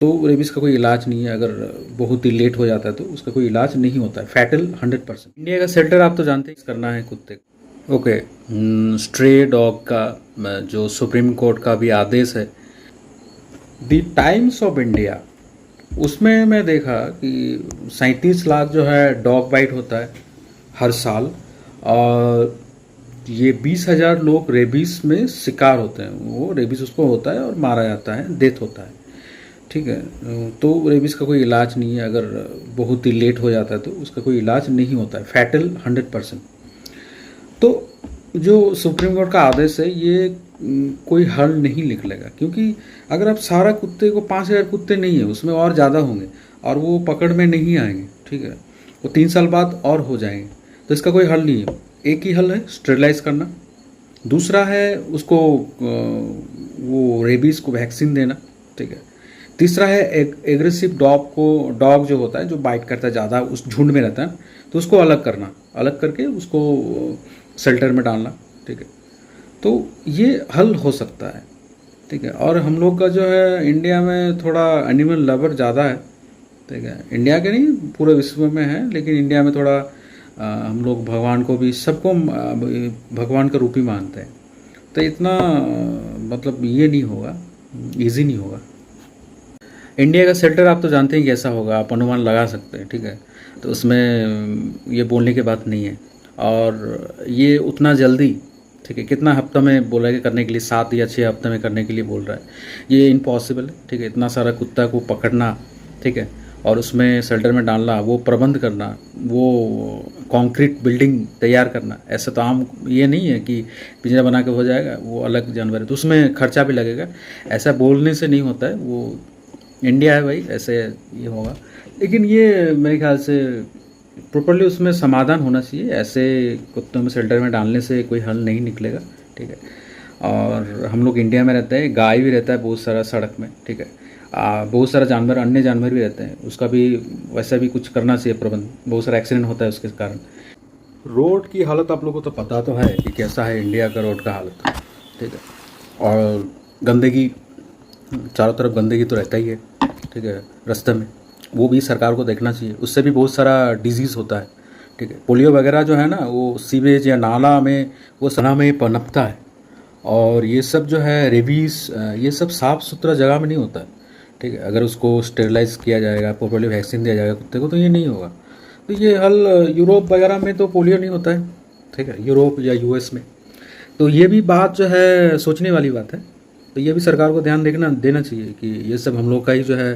तो रेबीज़ का कोई इलाज नहीं है। अगर बहुत ही लेट हो जाता है तो उसका कोई इलाज नहीं होता है, फैटल 100%। इंडिया का शेल्टर आप तो जानते हैं करना है कुत्ते को। ओके, स्ट्रे डॉग का जो सुप्रीम कोर्ट का भी आदेश है, द टाइम्स ऑफ इंडिया, उसमें मैं देखा कि 37 लाख जो है डॉग बाइट होता है हर साल, और ये 20,000 लोग रेबीज में शिकार होते हैं। वो रेबीज उसको होता है और मारा जाता है, डेथ होता है। ठीक है, तो रेबीज़ का कोई इलाज नहीं है। अगर बहुत ही लेट हो जाता है तो उसका कोई इलाज नहीं होता है, फैटल 100%। तो जो सुप्रीम कोर्ट का आदेश है ये कोई हल नहीं निकलेगा, क्योंकि अगर आप सारा कुत्ते को 5,000 कुत्ते नहीं है, उसमें और ज़्यादा होंगे और वो पकड़ में नहीं आएंगे। ठीक है, वो 3 साल बाद और हो जाएंगे, तो इसका कोई हल नहीं है। एक ही हल है, स्टेरिलाइज करना। दूसरा है उसको वो रेबीज़ को वैक्सीन देना। ठीक है, तीसरा है एग्रेसिव डॉग जो होता है, जो बाइट करता है ज़्यादा, उस झुंड में रहता है, तो उसको अलग करना, अलग करके उसको शेल्टर में डालना। ठीक है, तो ये हल हो सकता है। ठीक है, और हम लोग का जो है इंडिया में थोड़ा एनिमल लवर ज़्यादा है। ठीक है, इंडिया के नहीं पूरे विश्व में है, लेकिन इंडिया में थोड़ा हम लोग भगवान को भी, सबको भगवान का रूप ही मानते हैं। तो इतना मतलब ये नहीं होगा, ईजी नहीं होगा। इंडिया का शेल्टर आप तो जानते हैं कैसा होगा, आप अनुमान लगा सकते हैं। ठीक है, तो उसमें ये बोलने की बात नहीं है, और ये उतना जल्दी, ठीक है, कितना हफ्ता में बोला है कि करने के लिए, 7 या 6 हफ्ते में करने के लिए बोल रहा है, ये इम्पॉसिबल है। ठीक है, इतना सारा कुत्ता को पकड़ना, ठीक है, और उसमें शेल्टर में डालना, वो प्रबंध करना, वो कंक्रीट बिल्डिंग तैयार करना, ऐसा तो आम ये नहीं है कि पिंजरा बना के हो जाएगा, वो अलग जानवर है, तो उसमें खर्चा भी लगेगा। ऐसा बोलने से नहीं होता है, वो इंडिया है भाई, ऐसे ये होगा। लेकिन ये मेरे ख्याल से प्रॉपरली उसमें समाधान होना चाहिए। ऐसे कुत्तों में शेल्टर में डालने से कोई हल नहीं निकलेगा। ठीक है, और हम लोग इंडिया में रहते हैं, गाय भी रहता है बहुत सारा सड़क में। ठीक है, बहुत सारा जानवर, अन्य जानवर भी रहते हैं, उसका भी वैसा भी कुछ करना चाहिए प्रबंध। बहुत सारा एक्सीडेंट होता है उसके कारण। रोड की हालत आप लोगों को तो पता तो है कि कैसा है इंडिया का रोड का हालत। ठीक है, और गंदगी, चारों तरफ गंदगी तो रहता ही है। ठीक है, रास्ते में, वो भी सरकार को देखना चाहिए, उससे भी बहुत सारा डिजीज़ होता है। ठीक है, पोलियो वगैरह जो है ना, वो सीवेज या नाला में, वो सना में पनपता है, और ये सब जो है रेबीज़, ये सब साफ़ सुथरा जगह में नहीं होता है। ठीक है, अगर उसको स्टेरिलाइज किया जाएगा, प्रॉपर्ली वैक्सीन दिया जाएगा कुत्ते को, तो ये नहीं होगा। तो ये हल, यूरोप वगैरह में तो पोलियो नहीं होता है। ठीक है, यूरोप या यूएस में, तो ये भी बात जो है सोचने वाली बात है। तो ये भी सरकार को ध्यान देना चाहिए कि ये सब हम लोग का ही जो है